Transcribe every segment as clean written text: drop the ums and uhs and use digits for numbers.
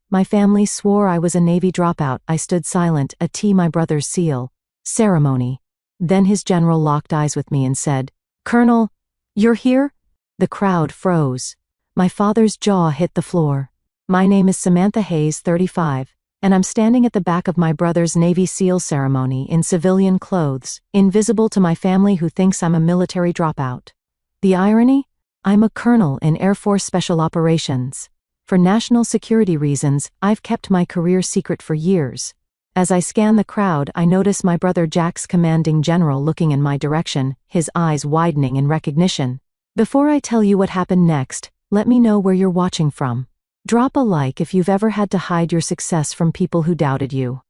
My family swore I was a Navy dropout. I stood silent, my brother's seal. Ceremony. Then his general locked eyes with me and said, "Colonel, you're here?" The crowd froze. My father's jaw hit the floor. "My name is Samantha Hayes, 35, and I'm standing at the back of my brother's Navy SEAL ceremony in civilian clothes, invisible to my family who thinks I'm a military dropout. The irony? I'm a colonel in Air Force Special Operations. For national security reasons, I've kept my career secret for years." As I scan the crowd, I notice my brother Jack's commanding general looking in my direction, his eyes widening in recognition. Before I tell you what happened next, let me know where you're watching from. Drop a like if you've ever had to hide your success from people who doubted you.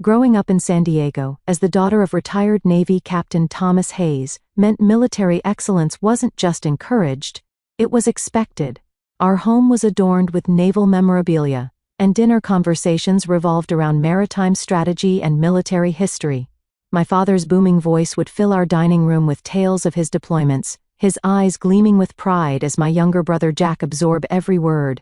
Growing up in San Diego, as the daughter of retired Navy Captain Thomas Hayes, meant military excellence wasn't just encouraged, it was expected. Our home was adorned with naval memorabilia, and dinner conversations revolved around maritime strategy and military history. My father's booming voice would fill our dining room with tales of his deployments, his eyes gleaming with pride as my younger brother Jack absorbed every word.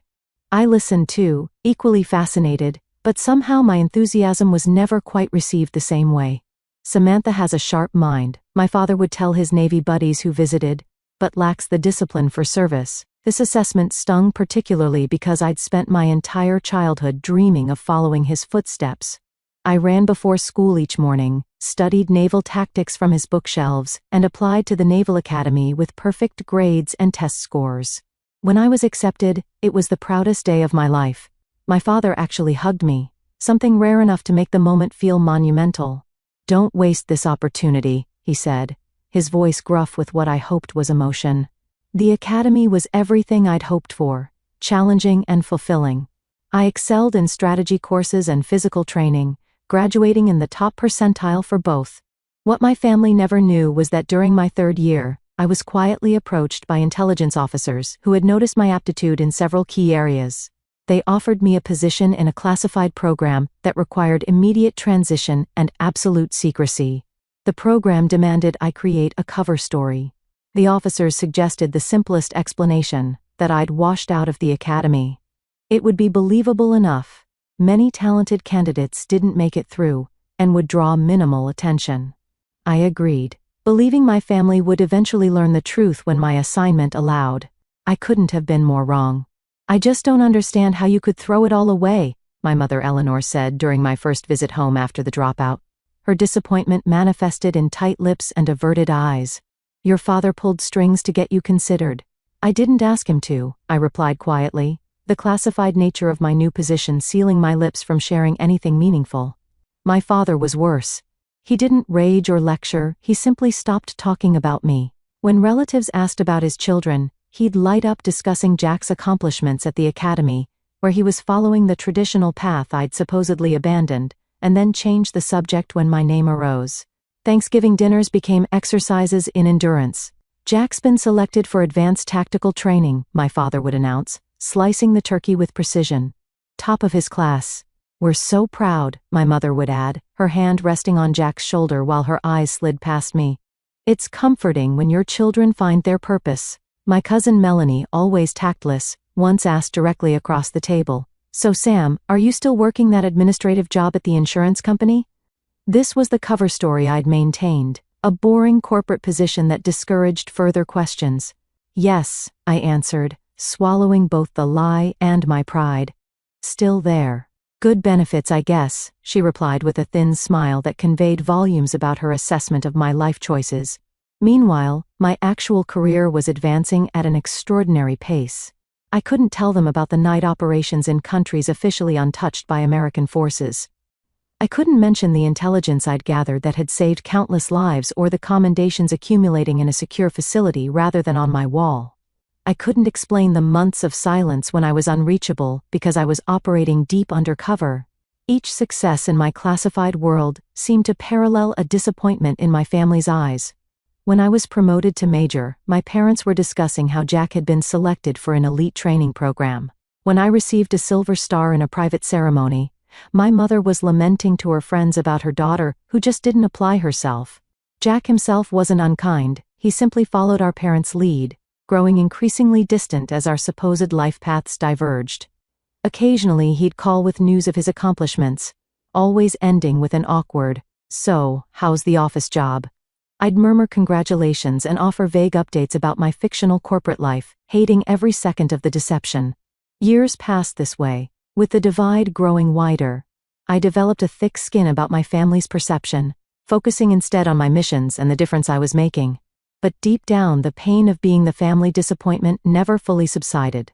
I listened too, equally fascinated, but somehow my enthusiasm was never quite received the same way. "Samantha has a sharp mind," my father would tell his Navy buddies who visited, "but lacks the discipline for service." This assessment stung particularly because I'd spent my entire childhood dreaming of following his footsteps. I ran before school each morning, studied naval tactics from his bookshelves, and applied to the Naval Academy with perfect grades and test scores. When I was accepted, it was the proudest day of my life. My father actually hugged me, something rare enough to make the moment feel monumental. "Don't waste this opportunity," he said, his voice gruff with what I hoped was emotion. The academy was everything I'd hoped for, challenging and fulfilling. I excelled in strategy courses and physical training, graduating in the top percentile for both. What my family never knew was that during my third year, I was quietly approached by intelligence officers who had noticed my aptitude in several key areas. They offered me a position in a classified program that required immediate transition and absolute secrecy. The program demanded I create a cover story. The officers suggested the simplest explanation, that I'd washed out of the academy. It would be believable enough. Many talented candidates didn't make it through, and would draw minimal attention. I agreed, believing my family would eventually learn the truth when my assignment allowed. I couldn't have been more wrong. "I just don't understand how you could throw it all away," my mother Eleanor said during my first visit home after the dropout. Her disappointment manifested in tight lips and averted eyes. "Your father pulled strings to get you considered." "I didn't ask him to," I replied quietly, the classified nature of my new position sealing my lips from sharing anything meaningful. My father was worse. He didn't rage or lecture, he simply stopped talking about me. When relatives asked about his children, he'd light up discussing Jack's accomplishments at the academy, where he was following the traditional path I'd supposedly abandoned, and then change the subject when my name arose. Thanksgiving dinners became exercises in endurance. "Jack's been selected for advanced tactical training," my father would announce, slicing the turkey with precision. "Top of his class." "We're so proud," my mother would add, her hand resting on Jack's shoulder while her eyes slid past me. "It's comforting when your children find their purpose." My cousin Melanie, always tactless, once asked directly across the table, "So Sam, are you still working that administrative job at the insurance company?" This was the cover story I'd maintained, a boring corporate position that discouraged further questions. "Yes," I answered, swallowing both the lie and my pride. "Still there. Good benefits, I guess," she replied with a thin smile that conveyed volumes about her assessment of my life choices. Meanwhile, my actual career was advancing at an extraordinary pace. I couldn't tell them about the night operations in countries officially untouched by American forces. I couldn't mention the intelligence I'd gathered that had saved countless lives or the commendations accumulating in a secure facility rather than on my wall. I couldn't explain the months of silence when I was unreachable because I was operating deep undercover. Each success in my classified world seemed to parallel a disappointment in my family's eyes. When I was promoted to major, my parents were discussing how Jack had been selected for an elite training program. When I received a silver star in a private ceremony, my mother was lamenting to her friends about her daughter, who just didn't apply herself. Jack himself wasn't unkind, he simply followed our parents' lead, growing increasingly distant as our supposed life paths diverged. Occasionally he'd call with news of his accomplishments, always ending with an awkward, "So, how's the office job?" I'd murmur congratulations and offer vague updates about my fictional corporate life, hating every second of the deception. Years passed this way, with the divide growing wider. I developed a thick skin about my family's perception, focusing instead on my missions and the difference I was making. But deep down, the pain of being the family disappointment never fully subsided.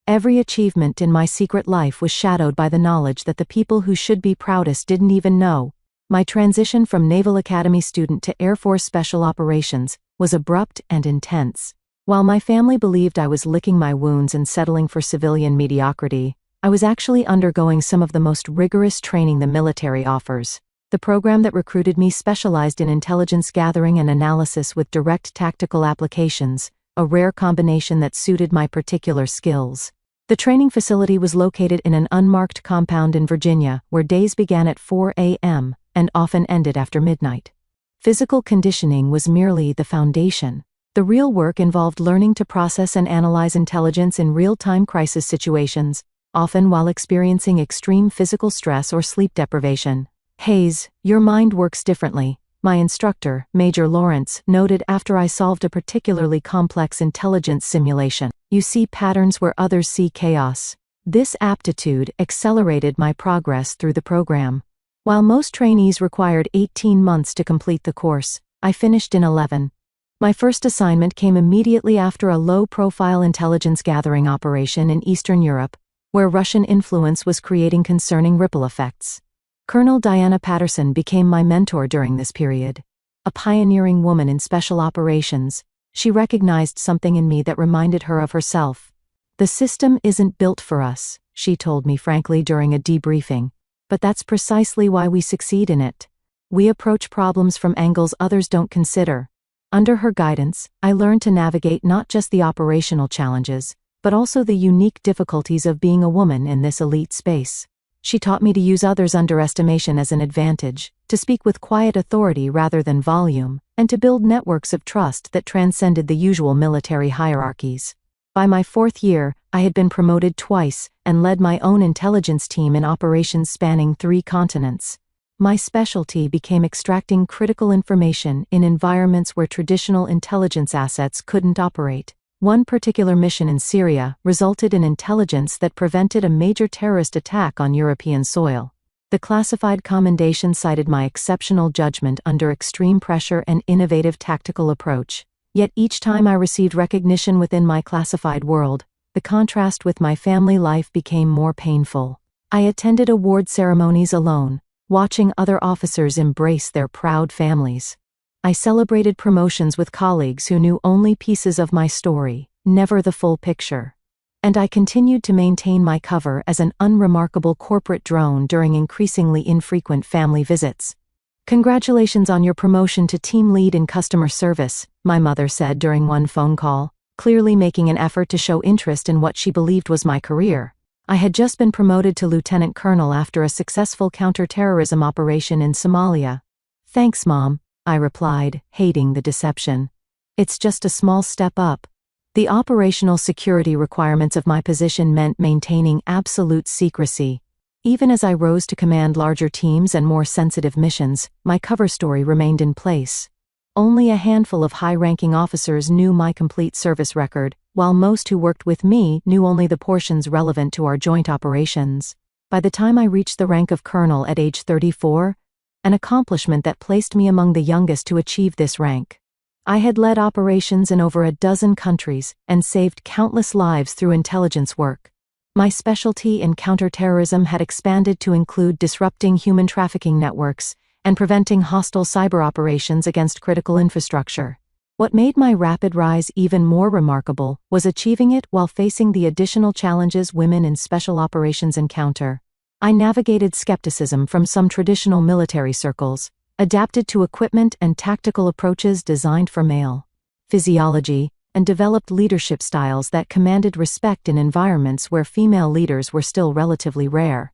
Every achievement in my secret life was shadowed by the knowledge that the people who should be proudest didn't even know. My transition from Naval Academy student to Air Force Special Operations was abrupt and intense. While my family believed I was licking my wounds and settling for civilian mediocrity, I was actually undergoing some of the most rigorous training the military offers. The program that recruited me specialized in intelligence gathering and analysis with direct tactical applications, a rare combination that suited my particular skills. The training facility was located in an unmarked compound in Virginia, where days began at 4 a.m. and often ended after midnight. Physical conditioning was merely the foundation. The real work involved learning to process and analyze intelligence in real-time crisis situations, often while experiencing extreme physical stress or sleep deprivation. "Hayes, your mind works differently," my instructor, Major Lawrence, noted after I solved a particularly complex intelligence simulation. "You see patterns where others see chaos." This aptitude accelerated my progress through the program. While most trainees required 18 months to complete the course, I finished in 11. My first assignment came immediately after a low-profile intelligence gathering operation in Eastern Europe, where Russian influence was creating concerning ripple effects. Colonel Diana Patterson became my mentor during this period. A pioneering woman in special operations, she recognized something in me that reminded her of herself. "The system isn't built for us," she told me frankly during a debriefing, "but that's precisely why we succeed in it. We approach problems from angles others don't consider." Under her guidance, I learned to navigate not just the operational challenges, but also the unique difficulties of being a woman in this elite space. She taught me to use others' underestimation as an advantage, to speak with quiet authority rather than volume, and to build networks of trust that transcended the usual military hierarchies. By my 4th year, I had been promoted twice and led my own intelligence team in operations spanning 3 continents. My specialty became extracting critical information in environments where traditional intelligence assets couldn't operate. One particular mission in Syria resulted in intelligence that prevented a major terrorist attack on European soil. The classified commendation cited my exceptional judgment under extreme pressure and innovative tactical approach. Yet each time I received recognition within my classified world, the contrast with my family life became more painful. I attended award ceremonies alone, watching other officers embrace their proud families. I celebrated promotions with colleagues who knew only pieces of my story, never the full picture. And I continued to maintain my cover as an unremarkable corporate drone during increasingly infrequent family visits. "Congratulations on your promotion to team lead in customer service," my mother said during one phone call, clearly making an effort to show interest in what she believed was my career. I had just been promoted to lieutenant colonel after a successful counterterrorism operation in Somalia. "Thanks, Mom," I replied, hating the deception. "It's just a small step up." The operational security requirements of my position meant maintaining absolute secrecy. Even as I rose to command larger teams and more sensitive missions, my cover story remained in place. Only a handful of high-ranking officers knew my complete service record, while most who worked with me knew only the portions relevant to our joint operations. By the time I reached the rank of colonel at age 34, an accomplishment that placed me among the youngest to achieve this rank, I had led operations in over a dozen countries and saved countless lives through intelligence work. My specialty in counterterrorism had expanded to include disrupting human trafficking networks and preventing hostile cyber operations against critical infrastructure. What made my rapid rise even more remarkable was achieving it while facing the additional challenges women in special operations encounter. I navigated skepticism from some traditional military circles, adapted to equipment and tactical approaches designed for male physiology, and developed leadership styles that commanded respect in environments where female leaders were still relatively rare.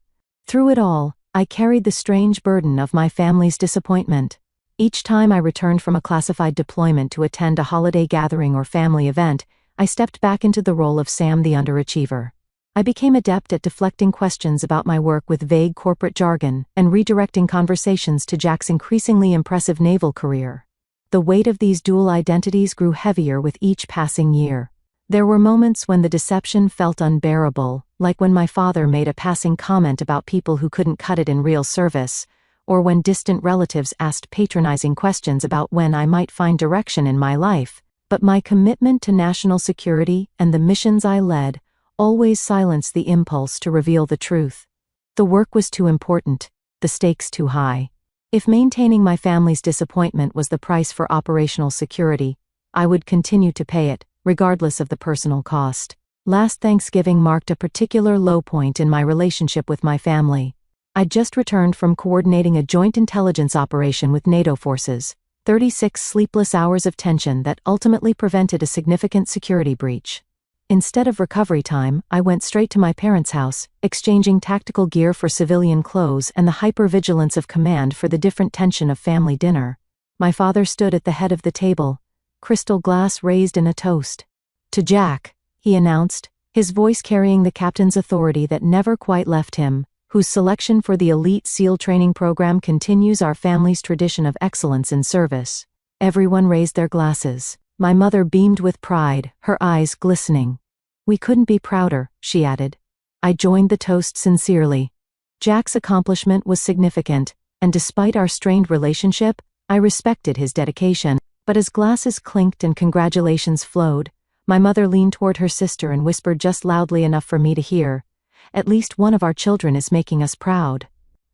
Through it all, I carried the strange burden of my family's disappointment. Each time I returned from a classified deployment to attend a holiday gathering or family event, I stepped back into the role of Sam the underachiever. I became adept at deflecting questions about my work with vague corporate jargon and redirecting conversations to Jack's increasingly impressive naval career. The weight of these dual identities grew heavier with each passing year. There were moments when the deception felt unbearable, like when my father made a passing comment about people who couldn't cut it in real service, or when distant relatives asked patronizing questions about when I might find direction in my life. But my commitment to national security and the missions I led always silenced the impulse to reveal the truth. The work was too important, the stakes too high. If maintaining my family's disappointment was the price for operational security, I would continue to pay it, regardless of the personal cost. Last Thanksgiving marked a particular low point in my relationship with my family. I'd just returned from coordinating a joint intelligence operation with NATO forces, 36 sleepless hours of tension that ultimately prevented a significant security breach. Instead of recovery time, I went straight to my parents' house, exchanging tactical gear for civilian clothes and the hypervigilance of command for the different tension of family dinner. My father stood at the head of the table, crystal glass raised in a toast. "To Jack," he announced, his voice carrying the captain's authority that never quite left him, whose selection for the elite SEAL training program continues our family's tradition of excellence in service. Everyone raised their glasses. My mother beamed with pride, her eyes glistening. "We couldn't be prouder," she added. I joined the toast sincerely. Jack's accomplishment was significant, and despite our strained relationship, I respected his dedication. But as glasses clinked and congratulations flowed, my mother leaned toward her sister and whispered just loudly enough for me to hear, "At least one of our children is making us proud."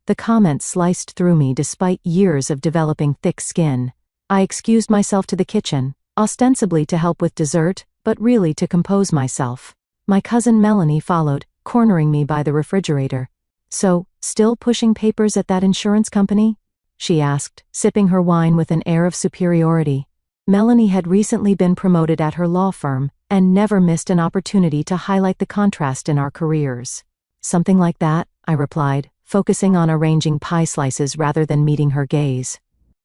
The comment sliced through me despite years of developing thick skin. I excused myself to the kitchen, ostensibly to help with dessert, but really to compose myself. My cousin Melanie followed, cornering me by the refrigerator. "So, still pushing papers at that insurance company?" she asked, sipping her wine with an air of superiority. Melanie had recently been promoted at her law firm, and never missed an opportunity to highlight the contrast in our careers. "Something like that," I replied, focusing on arranging pie slices rather than meeting her gaze.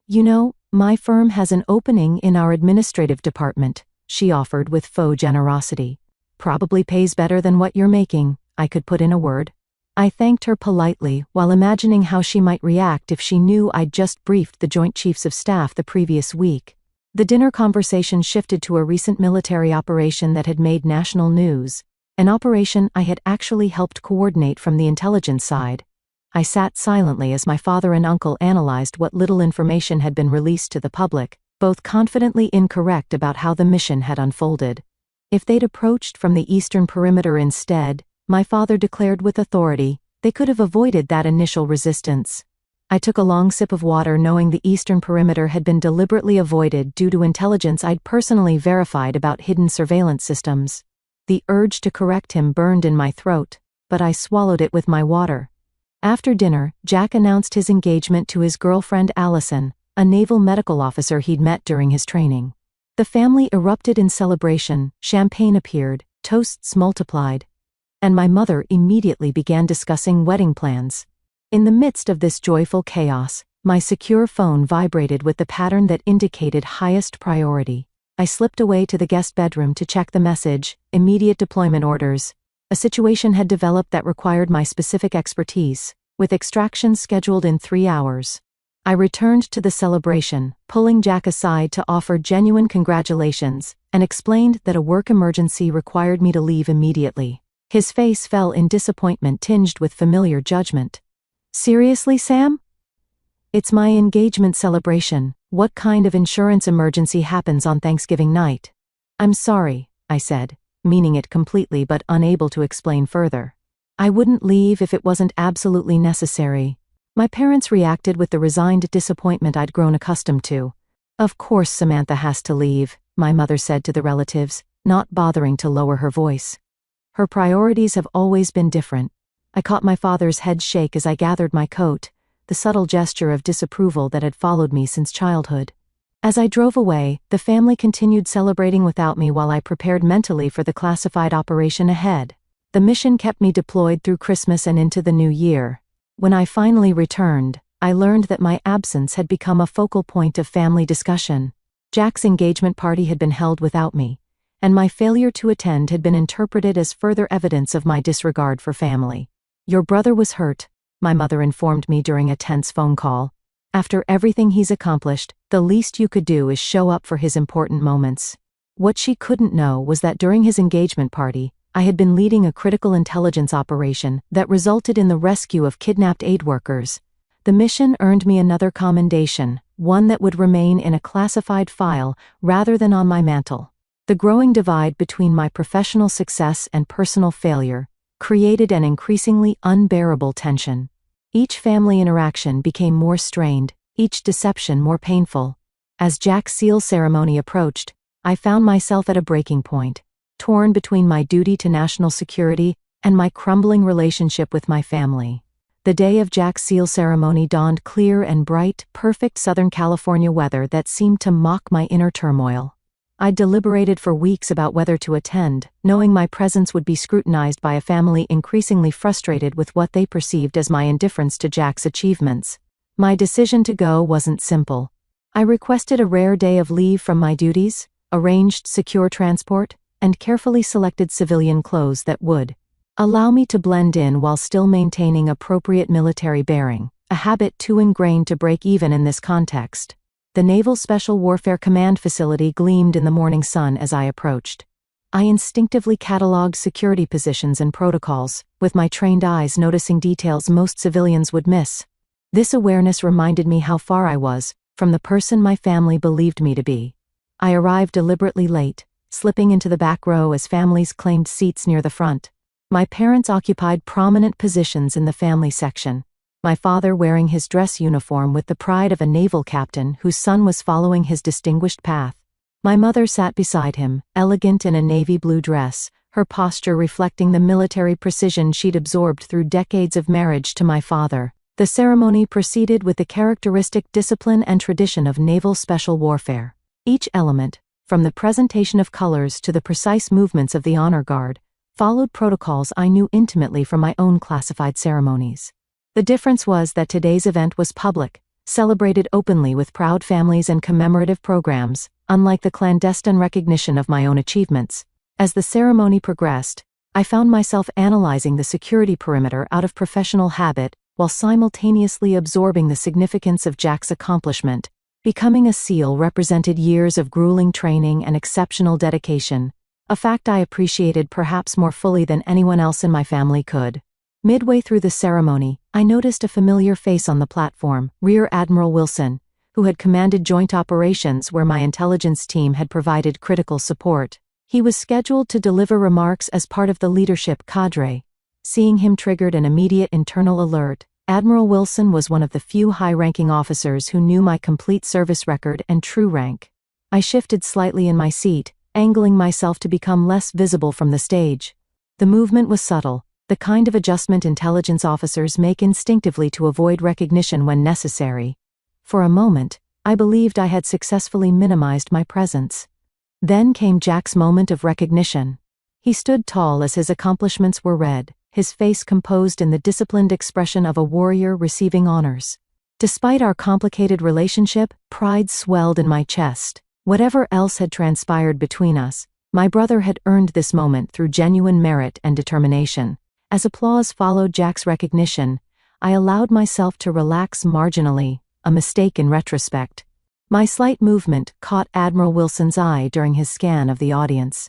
"You know, my firm has an opening in our administrative department," she offered with faux generosity. "Probably pays better than what you're making," I could put in a word. I thanked her politely while imagining how she might react if she knew I'd just briefed the Joint Chiefs of Staff the previous week. The dinner conversation shifted to a recent military operation that had made national news, an operation I had actually helped coordinate from the intelligence side. I sat silently as my father and uncle analyzed what little information had been released to the public, both confidently incorrect about how the mission had unfolded. If they'd approached from the eastern perimeter instead, my father declared with authority, they could have avoided that initial resistance. I took a long sip of water knowing the eastern perimeter had been deliberately avoided due to intelligence I'd personally verified about hidden surveillance systems. The urge to correct him burned in my throat, but I swallowed it with my water. After dinner, Jack announced his engagement to his girlfriend Allison, a naval medical officer he'd met during his training. The family erupted in celebration, champagne appeared, toasts multiplied, and my mother immediately began discussing wedding plans. In the midst of this joyful chaos, my secure phone vibrated with the pattern that indicated highest priority. I slipped away to the guest bedroom to check the message, immediate deployment orders. A situation had developed that required my specific expertise, with extraction scheduled in 3 hours. I returned to the celebration, pulling Jack aside to offer genuine congratulations, and explained that a work emergency required me to leave immediately. His face fell in disappointment tinged with familiar judgment. "Seriously, Sam? It's my engagement celebration. What kind of insurance emergency happens on Thanksgiving night?" "I'm sorry," I said, meaning it completely but unable to explain further. "I wouldn't leave if it wasn't absolutely necessary." My parents reacted with the resigned disappointment I'd grown accustomed to. "Of course Samantha has to leave," my mother said to the relatives, not bothering to lower her voice. "Her priorities have always been different." I caught my father's head shake as I gathered my coat, the subtle gesture of disapproval that had followed me since childhood. As I drove away, the family continued celebrating without me while I prepared mentally for the classified operation ahead. The mission kept me deployed through Christmas and into the new year. When I finally returned, I learned that my absence had become a focal point of family discussion. Jack's engagement party had been held without me, and my failure to attend had been interpreted as further evidence of my disregard for family. "Your brother was hurt," my mother informed me during a tense phone call. "After everything he's accomplished, the least you could do is show up for his important moments." What she couldn't know was that during his engagement party, I had been leading a critical intelligence operation that resulted in the rescue of kidnapped aid workers. The mission earned me another commendation, one that would remain in a classified file rather than on my mantle. The growing divide between my professional success and personal failure created an increasingly unbearable tension. Each family interaction became more strained, each deception more painful. As Jack's seal ceremony approached, I found myself at a breaking point, torn between my duty to national security and my crumbling relationship with my family. The day of Jack's seal ceremony dawned clear and bright, perfect Southern California weather that seemed to mock my inner turmoil. I deliberated for weeks about whether to attend, knowing my presence would be scrutinized by a family increasingly frustrated with what they perceived as my indifference to Jack's achievements. My decision to go wasn't simple. I requested a rare day of leave from my duties, arranged secure transport, and carefully selected civilian clothes that would allow me to blend in while still maintaining appropriate military bearing, a habit too ingrained to break even in this context. The Naval Special Warfare Command facility gleamed in the morning sun as I approached. I instinctively cataloged security positions and protocols, with my trained eyes noticing details most civilians would miss. This awareness reminded me how far I was from the person my family believed me to be. I arrived deliberately late, slipping into the back row as families claimed seats near the front. My parents occupied prominent positions in the family section, my father wearing his dress uniform with the pride of a naval captain whose son was following his distinguished path. My mother sat beside him, elegant in a navy blue dress, her posture reflecting the military precision she'd absorbed through decades of marriage to my father. The ceremony proceeded with the characteristic discipline and tradition of naval special warfare. Each element, from the presentation of colors to the precise movements of the honor guard, followed protocols I knew intimately from my own classified ceremonies. The difference was that today's event was public, celebrated openly with proud families and commemorative programs, unlike the clandestine recognition of my own achievements. As the ceremony progressed, I found myself analyzing the security perimeter out of professional habit while simultaneously absorbing the significance of Jack's accomplishment. Becoming a SEAL represented years of grueling training and exceptional dedication, a fact I appreciated perhaps more fully than anyone else in my family could. Midway through the ceremony, I noticed a familiar face on the platform, Rear Admiral Wilson, who had commanded joint operations where my intelligence team had provided critical support. He was scheduled to deliver remarks as part of the leadership cadre. Seeing him triggered an immediate internal alert. Admiral Wilson was one of the few high-ranking officers who knew my complete service record and true rank. I shifted slightly in my seat, angling myself to become less visible from the stage. The movement was subtle, the kind of adjustment intelligence officers make instinctively to avoid recognition when necessary. For a moment, I believed I had successfully minimized my presence. Then came Jack's moment of recognition. He stood tall as his accomplishments were read, his face composed in the disciplined expression of a warrior receiving honors. Despite our complicated relationship, pride swelled in my chest. Whatever else had transpired between us, my brother had earned this moment through genuine merit and determination. As applause followed Jack's recognition, I allowed myself to relax marginally, a mistake in retrospect. My slight movement caught Admiral Wilson's eye during his scan of the audience.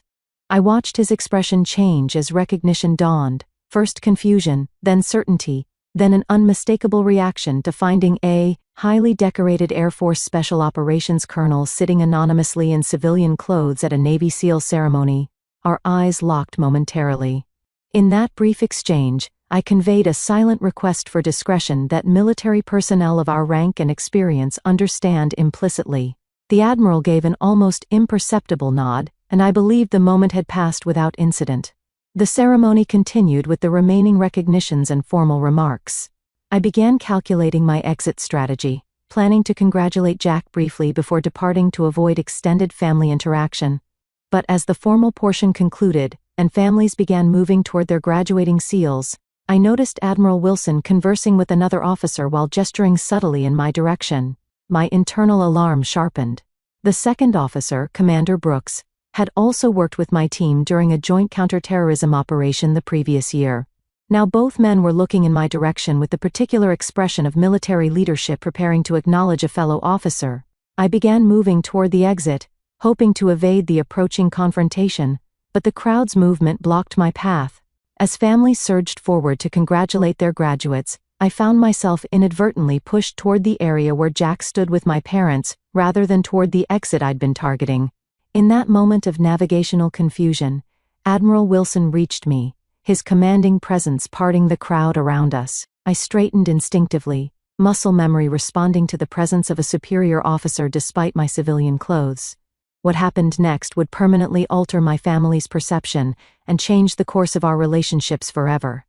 I watched his expression change as recognition dawned, first confusion, then certainty, then an unmistakable reaction to finding a highly decorated Air Force Special Operations colonel sitting anonymously in civilian clothes at a Navy SEAL ceremony. Our eyes locked momentarily. In that brief exchange, I conveyed a silent request for discretion that military personnel of our rank and experience understand implicitly. The Admiral gave an almost imperceptible nod, and I believed the moment had passed without incident. The ceremony continued with the remaining recognitions and formal remarks. I began calculating my exit strategy, planning to congratulate Jack briefly before departing to avoid extended family interaction. But as the formal portion concluded, and families began moving toward their graduating SEALs, I noticed Admiral Wilson conversing with another officer while gesturing subtly in my direction. My internal alarm sharpened. The second officer, Commander Brooks, had also worked with my team during a joint counterterrorism operation the previous year. Now both men were looking in my direction with the particular expression of military leadership preparing to acknowledge a fellow officer. I began moving toward the exit, hoping to evade the approaching confrontation, but the crowd's movement blocked my path. As families surged forward to congratulate their graduates, I found myself inadvertently pushed toward the area where Jack stood with my parents, rather than toward the exit I'd been targeting. In that moment of navigational confusion, Admiral Wilson reached me, his commanding presence parting the crowd around us. I straightened instinctively, muscle memory responding to the presence of a superior officer despite my civilian clothes. What happened next would permanently alter my family's perception and change the course of our relationships forever.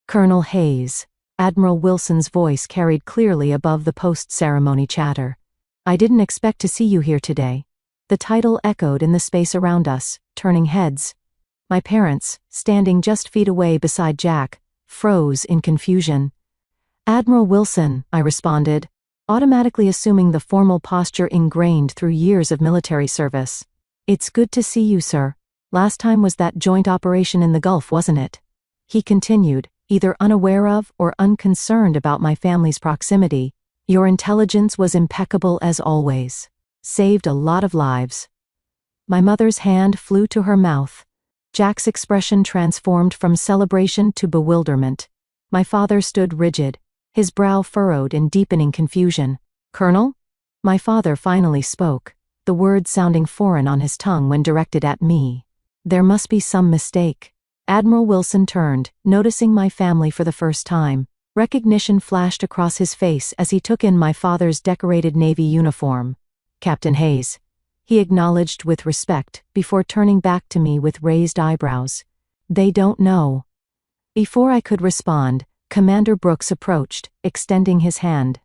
Colonel Hayes. Admiral Wilson's voice carried clearly above the post-ceremony chatter. I didn't expect to see you here today. The title echoed in the space around us, turning heads. My parents, standing just feet away beside Jack, froze in confusion. Admiral Wilson, I responded, automatically assuming the formal posture ingrained through years of military service. It's good to see you, sir. Last time was that joint operation in the Gulf, wasn't it? He continued, either unaware of or unconcerned about my family's proximity. Your intelligence was impeccable as always. Saved a lot of lives. My mother's hand flew to her mouth. Jack's expression transformed from celebration to bewilderment. My father stood rigid, his brow furrowed in deepening confusion. Colonel? My father finally spoke, the words sounding foreign on his tongue when directed at me. There must be some mistake. Admiral Wilson turned, noticing my family for the first time. Recognition flashed across his face as he took in my father's decorated Navy uniform. Captain Hayes, he acknowledged with respect, before turning back to me with raised eyebrows. They don't know. Before I could respond, Commander Brooks approached, extending his hand.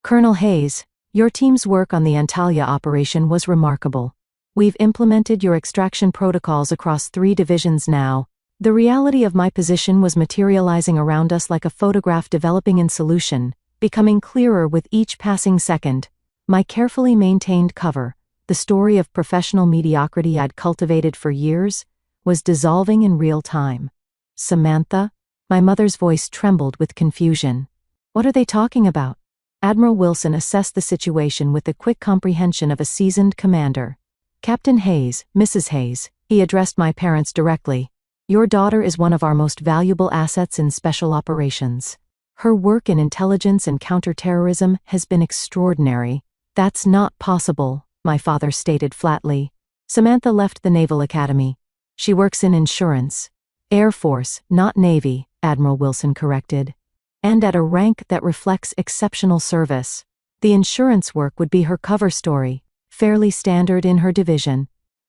Colonel Hayes, your team's work on the Antalya operation was remarkable. We've implemented your extraction protocols across 3 divisions now. The reality of my position was materializing around us like a photograph developing in solution, becoming clearer with each passing second. My carefully maintained cover, the story of professional mediocrity I'd cultivated for years, was dissolving in real time. Samantha? My mother's voice trembled with confusion. What are they talking about? Admiral Wilson assessed the situation with the quick comprehension of a seasoned commander. Captain Hayes, Mrs. Hayes, he addressed my parents directly. Your daughter is one of our most valuable assets in special operations. Her work in intelligence and counterterrorism has been extraordinary. That's not possible, my father stated flatly. Samantha left the Naval Academy. She works in insurance. Air Force, not Navy, Admiral Wilson corrected. And at a rank that reflects exceptional service. The insurance work would be her cover story, fairly standard in her division.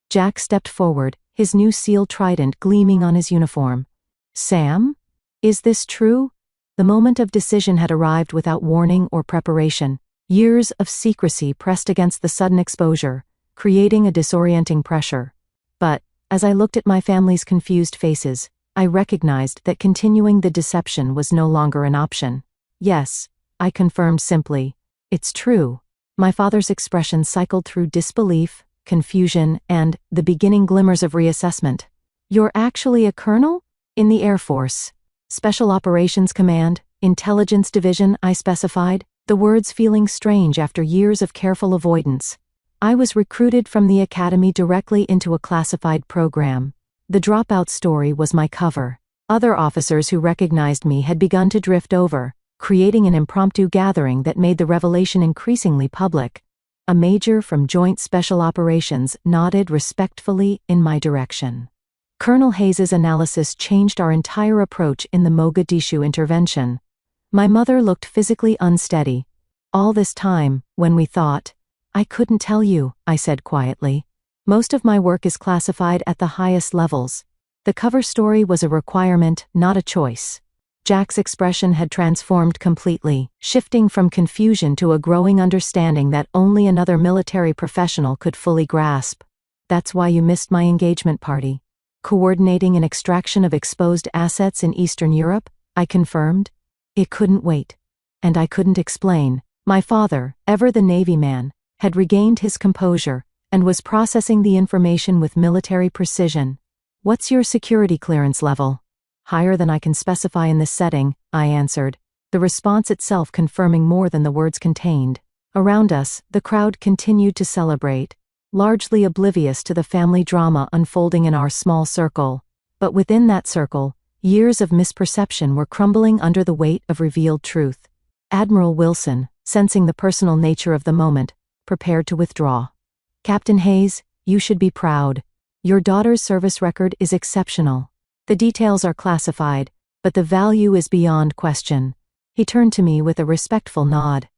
Jack stepped forward, his new seal trident gleaming on his uniform. Sam? Is this true? The moment of decision had arrived without warning or preparation. Years of secrecy pressed against the sudden exposure, creating a disorienting pressure. But, as I looked at my family's confused faces, I recognized that continuing the deception was no longer an option. Yes, I confirmed simply. It's true. My father's expression cycled through disbelief, confusion, and the beginning glimmers of reassessment. You're actually a colonel? In the Air Force. Special Operations Command, Intelligence Division, I specified, the words feeling strange after years of careful avoidance. I was recruited from the academy directly into a classified program. The Dropout story was my cover. Other officers who recognized me had begun to drift over, creating an impromptu gathering that made the revelation increasingly public. A major from Joint Special Operations nodded respectfully in my direction. Colonel Hayes's analysis changed our entire approach in the Mogadishu intervention. My mother looked physically unsteady. All this time, when we thought, I couldn't tell you, I said quietly. Most of my work is classified at the highest levels. The cover story was a requirement, not a choice. Jack's expression had transformed completely, shifting from confusion to a growing understanding that only another military professional could fully grasp. That's why you missed my engagement party. Coordinating an extraction of exposed assets in Eastern Europe, I confirmed. It couldn't wait. And I couldn't explain. My father, ever the Navy man, had regained his composure, and was processing the information with military precision. "What's your security clearance level?" "Higher than I can specify in this setting," I answered, the response itself confirming more than the words contained. Around us, the crowd continued to celebrate, largely oblivious to the family drama unfolding in our small circle. But within that circle, years of misperception were crumbling under the weight of revealed truth. Admiral Wilson, sensing the personal nature of the moment, prepared to withdraw. "Captain Hayes, you should be proud. Your daughter's service record is exceptional. The details are classified, but the value is beyond question." He turned to me with a respectful nod.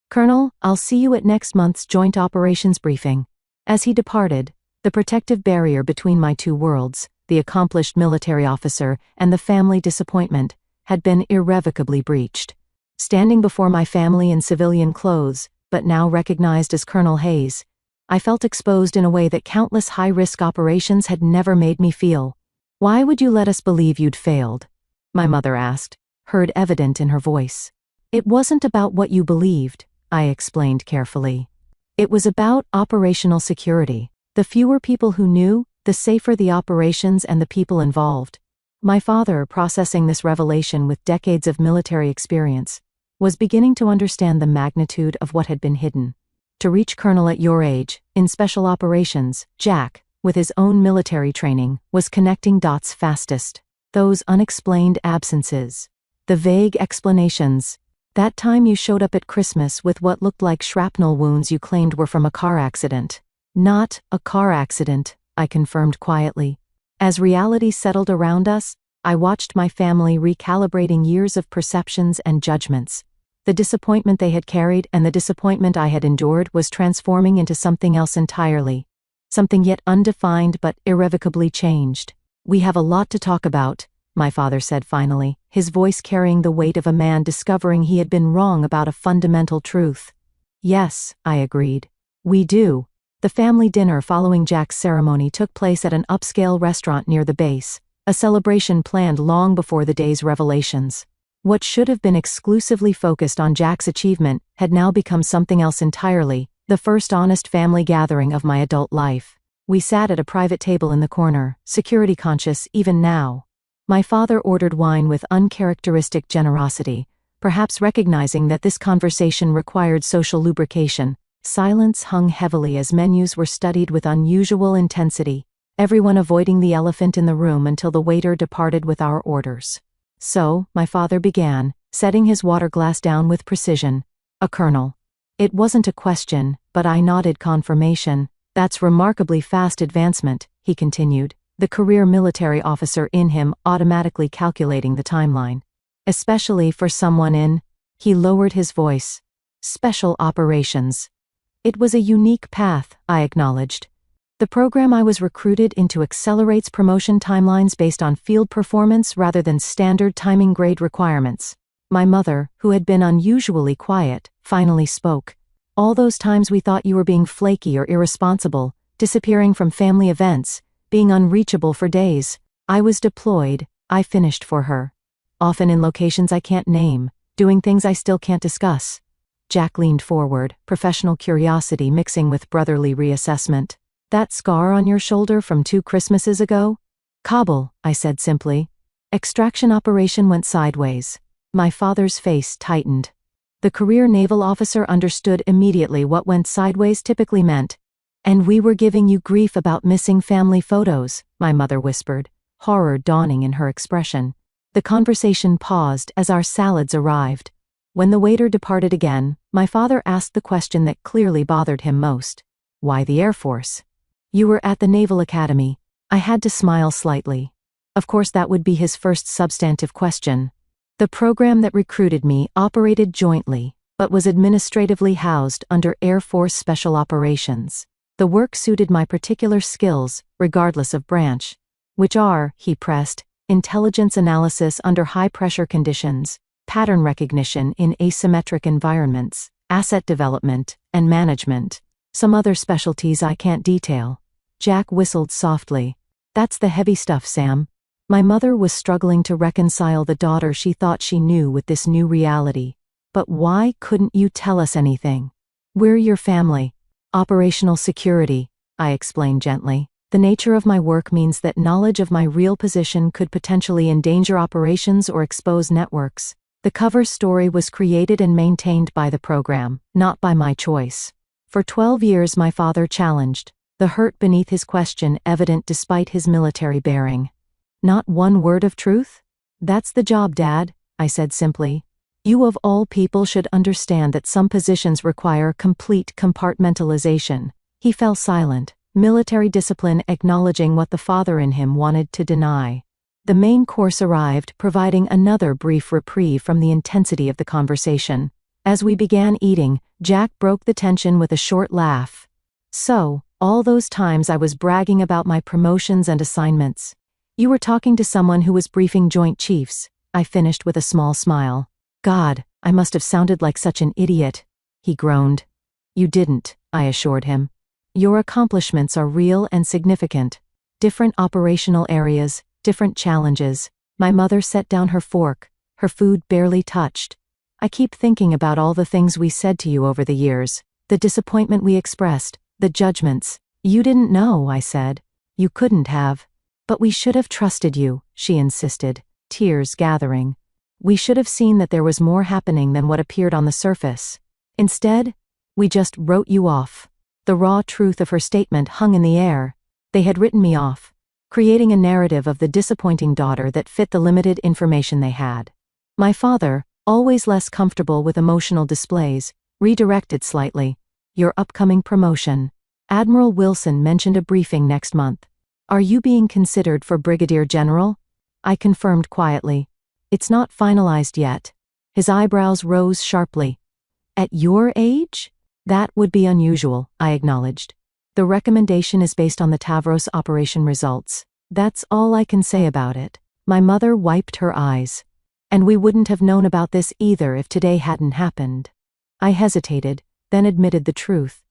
"Colonel, I'll see you at next month's Joint Operations Briefing." As he departed, the protective barrier between my two worlds, the accomplished military officer and the family disappointment, had been irrevocably breached. Standing before my family in civilian clothes, but now recognized as Colonel Hayes, I felt exposed in a way that countless high-risk operations had never made me feel. "Why would you let us believe you'd failed?" my mother asked, hurt evident in her voice. "It wasn't about what you believed," I explained carefully. "It was about operational security. The fewer people who knew, the safer the operations and the people involved." My father, processing this revelation with decades of military experience, was beginning to understand the magnitude of what had been hidden. To reach colonel at your age, in special operations, Jack, with his own military training, was connecting dots fastest. Those unexplained absences. The vague explanations. That time you showed up at Christmas with what looked like shrapnel wounds you claimed were from a car accident. "Not a car accident," I confirmed quietly. As reality settled around us, I watched my family recalibrating years of perceptions and judgments. The disappointment they had carried and the disappointment I had endured was transforming into something else entirely. Something yet undefined but irrevocably changed. "We have a lot to talk about," my father said finally, his voice carrying the weight of a man discovering he had been wrong about a fundamental truth. "Yes," I agreed. "We do." The family dinner following Jack's ceremony took place at an upscale restaurant near the base, a celebration planned long before the day's revelations. What should have been exclusively focused on Jack's achievement had now become something else entirely, the first honest family gathering of my adult life. We sat at a private table in the corner, security conscious even now. My father ordered wine with uncharacteristic generosity, perhaps recognizing that this conversation required social lubrication. Silence hung heavily as menus were studied with unusual intensity, everyone avoiding the elephant in the room until the waiter departed with our orders. "So," my father began, setting his water glass down with precision, "a colonel." It wasn't a question, but I nodded confirmation. "That's remarkably fast advancement," he continued, the career military officer in him automatically calculating the timeline. "Especially for someone in," he lowered his voice, "special operations." It was a unique path, I acknowledged. The program I was recruited into accelerates promotion timelines based on field performance rather than standard timing grade requirements. My mother, who had been unusually quiet, finally spoke. "All those times we thought you were being flaky or irresponsible, disappearing from family events, being unreachable for days. I was deployed," I finished for her. "Often in locations I can't name, doing things I still can't discuss." Jack leaned forward, professional curiosity mixing with brotherly reassessment. "That scar on your shoulder from 2 Christmases ago?" "Kabul," I said simply. "Extraction operation went sideways." My father's face tightened. The career naval officer understood immediately what went sideways typically meant. "And we were giving you grief about missing family photos," my mother whispered, horror dawning in her expression. The conversation paused as our salads arrived. When the waiter departed again, my father asked the question that clearly bothered him most. "Why the Air Force?" "You were at the Naval Academy." I had to smile slightly. Of course that would be his first substantive question. The program that recruited me operated jointly, but was administratively housed under Air Force Special Operations. The work suited my particular skills, regardless of branch. Which are, he pressed, intelligence analysis under high-pressure conditions, pattern recognition in asymmetric environments, asset development, and management. Some other specialties I can't detail. Jack whistled softly. "That's the heavy stuff, Sam." My mother was struggling to reconcile the daughter she thought she knew with this new reality. "But why couldn't you tell us anything? We're your family." "Operational security," I explained gently. The nature of my work means that knowledge of my real position could potentially endanger operations or expose networks. The cover story was created and maintained by the program, not by my choice. For 12 years my father challenged, the hurt beneath his question evident despite his military bearing. Not one word of truth? That's the job, Dad, I said simply. You of all people should understand that some positions require complete compartmentalization. He fell silent, military discipline acknowledging what the father in him wanted to deny. The main course arrived, providing another brief reprieve from the intensity of the conversation. As we began eating, Jack broke the tension with a short laugh. So, all those times I was bragging about my promotions and assignments. You were talking to someone who was briefing Joint Chiefs, I finished with a small smile. God, I must have sounded like such an idiot, he groaned. You didn't, I assured him. Your accomplishments are real and significant. Different operational areas, different challenges. My mother set down her fork, her food barely touched. I keep thinking about all the things we said to you over the years, the disappointment we expressed, the judgments. You didn't know, I said. You couldn't have. But we should have trusted you, she insisted, tears gathering. We should have seen that there was more happening than what appeared on the surface. Instead, we just wrote you off. The raw truth of her statement hung in the air. They had written me off, creating a narrative of the disappointing daughter that fit the limited information they had. My father, always less comfortable with emotional displays, redirected slightly. Your upcoming promotion. Admiral Wilson mentioned a briefing next month. Are you being considered for Brigadier General? I confirmed quietly. It's not finalized yet. His eyebrows rose sharply. At your age? That would be unusual, I acknowledged. The recommendation is based on the Tavros operation results. That's all I can say about it. My mother wiped her eyes. And we wouldn't have known about this either if today hadn't happened. I hesitated, then admitted the truth.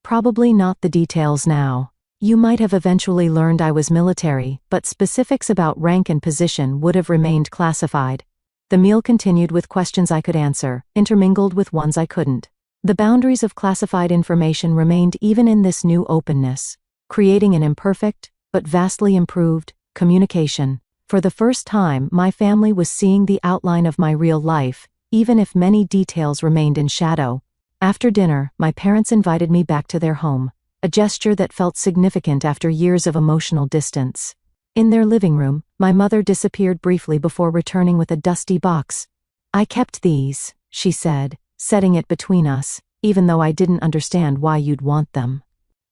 Probably not the details now. You might have eventually learned I was military, but specifics about rank and position would have remained classified. The meal continued with questions I could answer, intermingled with ones I couldn't. The boundaries of classified information remained even in this new openness, creating an imperfect, but vastly improved, communication. For the first time, my family was seeing the outline of my real life, even if many details remained in shadow. After dinner, my parents invited me back to their home, a gesture that felt significant after years of emotional distance. In their living room, my mother disappeared briefly before returning with a dusty box. I kept these, she said, setting it between us, even though I didn't understand why you'd want them.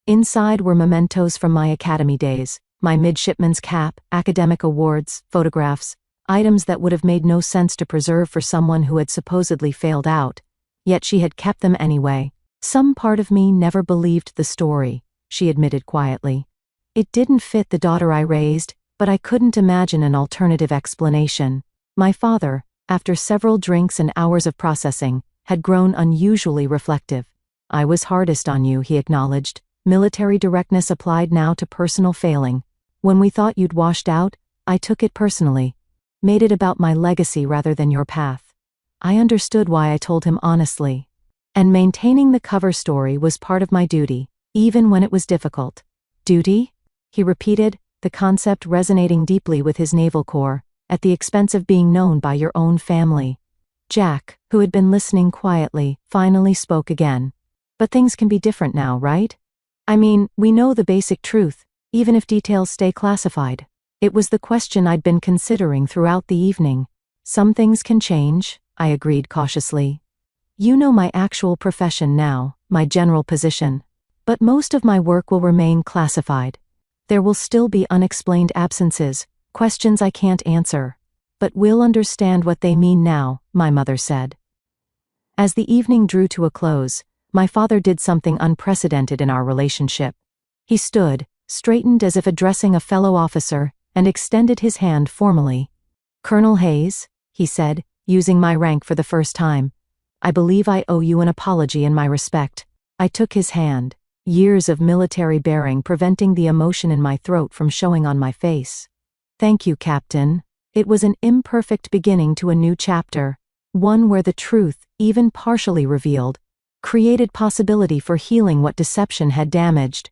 Inside were mementos from my academy days, my midshipman's cap, academic awards, photographs, items that would have made no sense to preserve for someone who had supposedly failed out, yet she had kept them anyway. Some part of me never believed the story, she admitted quietly. It didn't fit the daughter I raised, but I couldn't imagine an alternative explanation. My father, after several drinks and hours of processing, had grown unusually reflective. I was hardest on you, he acknowledged, military directness applied now to personal failing. When we thought you'd washed out, I took it personally. Made it about my legacy rather than your path. I understood why I told him honestly. And maintaining the cover story was part of my duty, even when it was difficult. Duty? He repeated, the concept resonating deeply with his naval corps, at the expense of being known by your own family. Jack, who had been listening quietly, finally spoke again. But things can be different now, right? I mean, we know the basic truth, even if details stay classified. It was the question I'd been considering throughout the evening. Some things can change, I agreed cautiously. You know my actual profession now, my general position. But most of my work will remain classified. There will still be unexplained absences, questions I can't answer. But we'll understand what they mean now, my mother said. As the evening drew to a close, my father did something unprecedented in our relationship. He stood, straightened as if addressing a fellow officer, and extended his hand formally. Colonel Hayes, he said, using my rank for the first time. I believe I owe you an apology in my respect. I took his hand, years of military bearing preventing the emotion in my throat from showing on my face. Thank you, Captain. It was an imperfect beginning to a new chapter, one where the truth, even partially revealed, created possibility for healing what deception had damaged.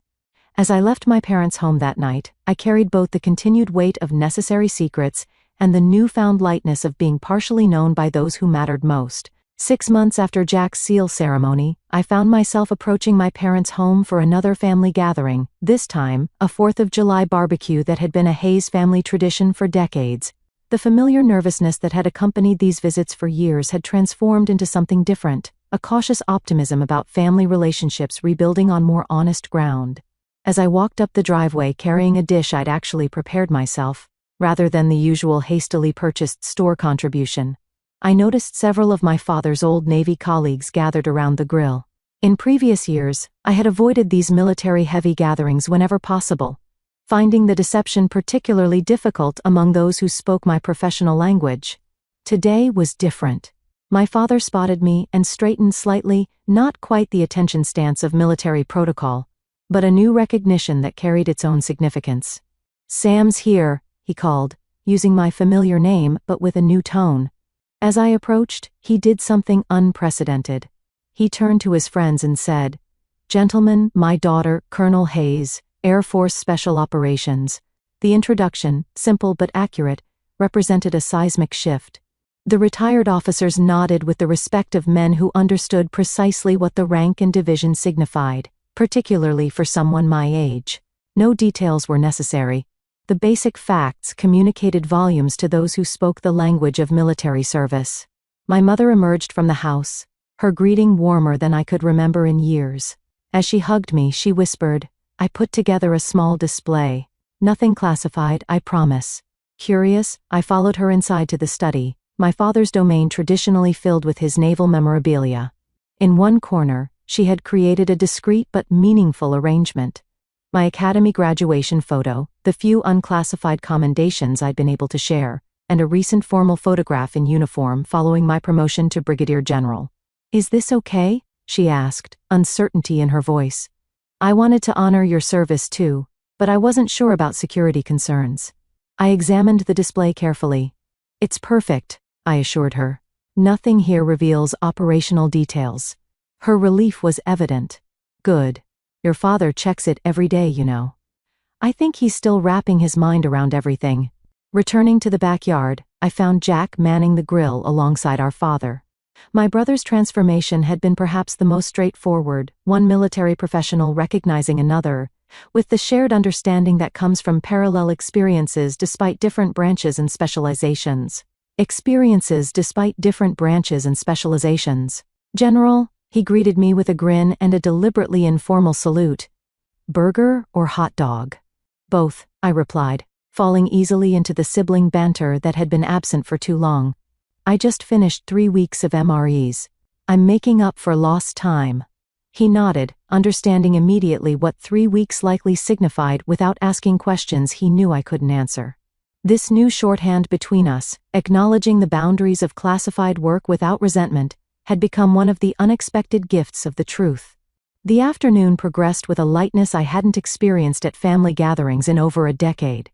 As I left my parents' home that night, I carried both the continued weight of necessary secrets and the newfound lightness of being partially known by those who mattered most. 6 months after Jack's seal ceremony, I found myself approaching my parents' home for another family gathering, this time, a 4th of July barbecue that had been a Hayes family tradition for decades. The familiar nervousness that had accompanied these visits for years had transformed into something different, a cautious optimism about family relationships rebuilding on more honest ground. As I walked up the driveway carrying a dish I'd actually prepared myself, rather than the usual hastily purchased store contribution, I noticed several of my father's old Navy colleagues gathered around the grill. In previous years, I had avoided these military-heavy gatherings whenever possible, finding the deception particularly difficult among those who spoke my professional language. Today was different. My father spotted me and straightened slightly, not quite the attention stance of military protocol, but a new recognition that carried its own significance. "Sam's here," he called, using my familiar name but with a new tone. As I approached, he did something unprecedented. He turned to his friends and said, "Gentlemen, my daughter, Colonel Hayes, Air Force Special Operations." The introduction, simple but accurate, represented a seismic shift. The retired officers nodded with the respect of men who understood precisely what the rank and division signified, particularly for someone my age. No details were necessary. The basic facts communicated volumes to those who spoke the language of military service. My mother emerged from the house, her greeting warmer than I could remember in years. As she hugged me, she whispered, "I put together a small display. Nothing classified, I promise." Curious, I followed her inside to the study, my father's domain traditionally filled with his naval memorabilia. In one corner, she had created a discreet but meaningful arrangement. My academy graduation photo, the few unclassified commendations I'd been able to share, and a recent formal photograph in uniform following my promotion to brigadier general. "Is this okay?" she asked, uncertainty in her voice. "I wanted to honor your service too, but I wasn't sure about security concerns." I examined the display carefully. "It's perfect," I assured her. "Nothing here reveals operational details." Her relief was evident. "Good. Your father checks it every day, you know." I think he's still wrapping his mind around everything. Returning to the backyard, I found Jack manning the grill alongside our father. My brother's transformation had been perhaps the most straightforward, one military professional recognizing another, with the shared understanding that comes from parallel experiences despite different branches and specializations. Experiences despite different branches and specializations. "General," he greeted me with a grin and a deliberately informal salute. "Burger or hot dog?" "Both," I replied, falling easily into the sibling banter that had been absent for too long. "I just finished 3 weeks of MREs. I'm making up for lost time." He nodded, understanding immediately what 3 weeks likely signified without asking questions he knew I couldn't answer. This new shorthand between us, acknowledging the boundaries of classified work without resentment, had become one of the unexpected gifts of the truth. The afternoon progressed with a lightness I hadn't experienced at family gatherings in over a decade.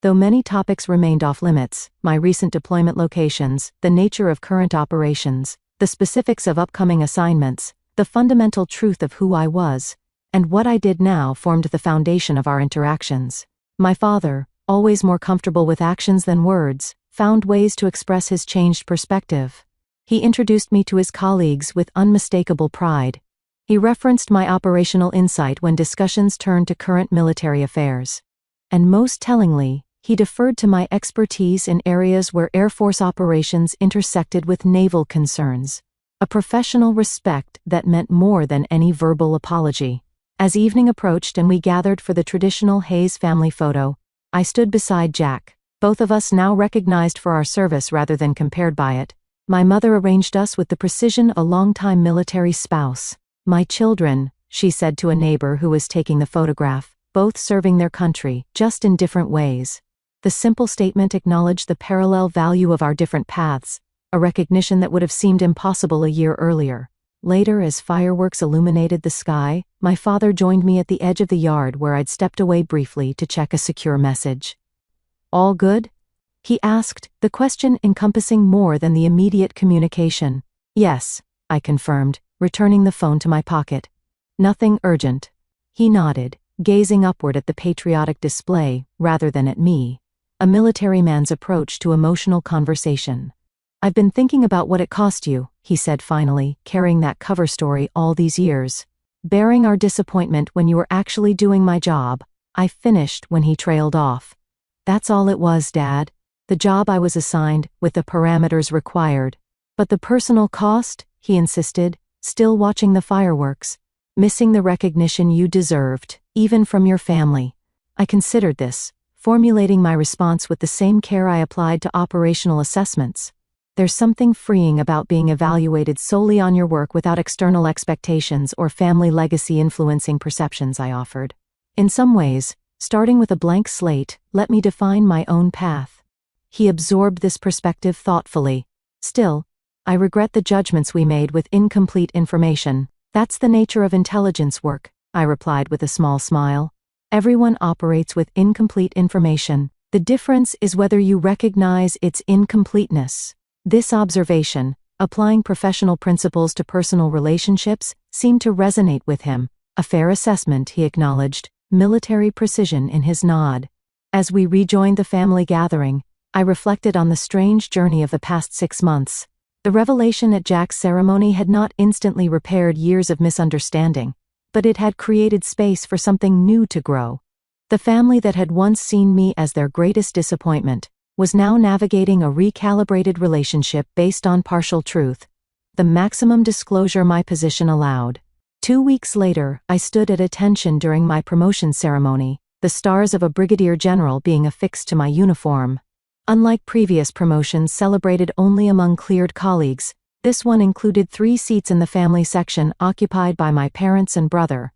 Though many topics remained off-limits, my recent deployment locations, the nature of current operations, the specifics of upcoming assignments, the fundamental truth of who I was, and what I did now formed the foundation of our interactions. My father, always more comfortable with actions than words, found ways to express his changed perspective. He introduced me to his colleagues with unmistakable pride. He referenced my operational insight when discussions turned to current military affairs. And most tellingly, he deferred to my expertise in areas where Air Force operations intersected with naval concerns. A professional respect that meant more than any verbal apology. As evening approached and we gathered for the traditional Hayes family photo, I stood beside Jack, both of us now recognized for our service rather than compared by it. My mother arranged us with the precision of a longtime military spouse. "My children," she said to a neighbor who was taking the photograph, both serving their country, just in different ways. The simple statement acknowledged the parallel value of our different paths, a recognition that would have seemed impossible a year earlier. Later, as fireworks illuminated the sky, my father joined me at the edge of the yard where I'd stepped away briefly to check a secure message. "All good?" he asked, the question encompassing more than the immediate communication. "Yes," I confirmed, returning the phone to my pocket. "Nothing urgent." He nodded, gazing upward at the patriotic display rather than at me. A military man's approach to emotional conversation. "I've been thinking about what it cost you," he said finally, carrying that cover story all these years. "Bearing our disappointment when you were actually doing my job." I finished when he trailed off. "That's all it was, Dad. The job I was assigned, with the parameters required. But the personal cost," he insisted, still watching the fireworks. "Missing the recognition you deserved, even from your family." I considered this, formulating my response with the same care I applied to operational assessments. "There's something freeing about being evaluated solely on your work without external expectations or family legacy influencing perceptions," I offered. "In some ways, starting with a blank slate, let me define my own path." He absorbed this perspective thoughtfully. "Still, I regret the judgments we made with incomplete information. That's the nature of intelligence work," I replied with a small smile. "Everyone operates with incomplete information. The difference is whether you recognize its incompleteness." This observation, applying professional principles to personal relationships, seemed to resonate with him. A fair assessment, he acknowledged, military precision in his nod. As we rejoined the family gathering, I reflected on the strange journey of the past 6 months. The revelation at Jack's ceremony had not instantly repaired years of misunderstanding, but it had created space for something new to grow. The family that had once seen me as their greatest disappointment was now navigating a recalibrated relationship based on partial truth, the maximum disclosure my position allowed. 2 weeks later, I stood at attention during my promotion ceremony, the stars of a brigadier general being affixed to my uniform. Unlike previous promotions celebrated only among cleared colleagues, this one included 3 seats in the family section occupied by my parents and brother.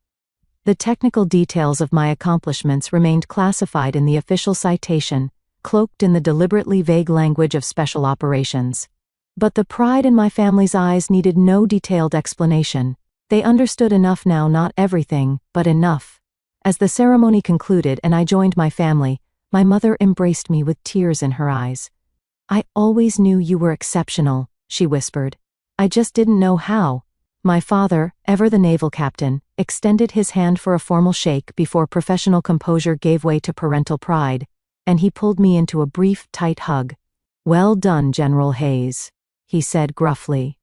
The technical details of my accomplishments remained classified in the official citation, cloaked in the deliberately vague language of special operations. But the pride in my family's eyes needed no detailed explanation. They understood enough now, not everything, but enough. As the ceremony concluded and I joined my family, my mother embraced me with tears in her eyes. "I always knew you were exceptional," she whispered. "I just didn't know how." My father, ever the naval captain, extended his hand for a formal shake before professional composure gave way to parental pride, and he pulled me into a brief, tight hug. "Well done, General Hayes," he said gruffly.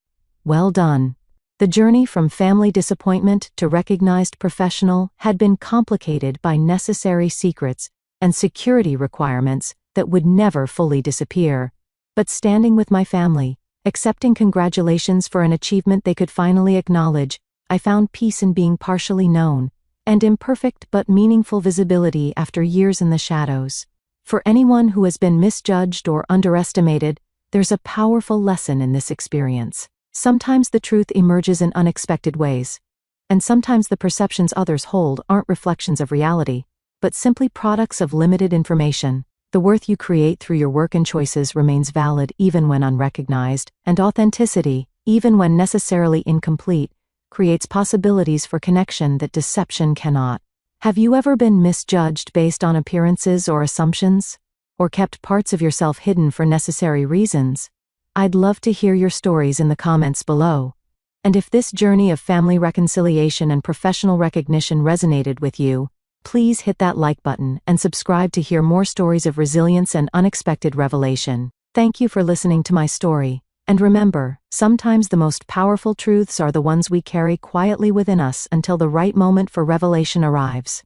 "Well done." The journey from family disappointment to recognized professional had been complicated by necessary secrets and security requirements that would never fully disappear. But standing with my family, accepting congratulations for an achievement they could finally acknowledge, I found peace in being partially known, and imperfect but meaningful visibility after years in the shadows. For anyone who has been misjudged or underestimated, there's a powerful lesson in this experience. Sometimes the truth emerges in unexpected ways, and sometimes the perceptions others hold aren't reflections of reality, but simply products of limited information. The worth you create through your work and choices remains valid even when unrecognized, and authenticity, even when necessarily incomplete, creates possibilities for connection that deception cannot. Have you ever been misjudged based on appearances or assumptions? Or kept parts of yourself hidden for necessary reasons? I'd love to hear your stories in the comments below. And if this journey of family reconciliation and professional recognition resonated with you, please hit that like button and subscribe to hear more stories of resilience and unexpected revelation. Thank you for listening to my story. And remember, sometimes the most powerful truths are the ones we carry quietly within us until the right moment for revelation arrives.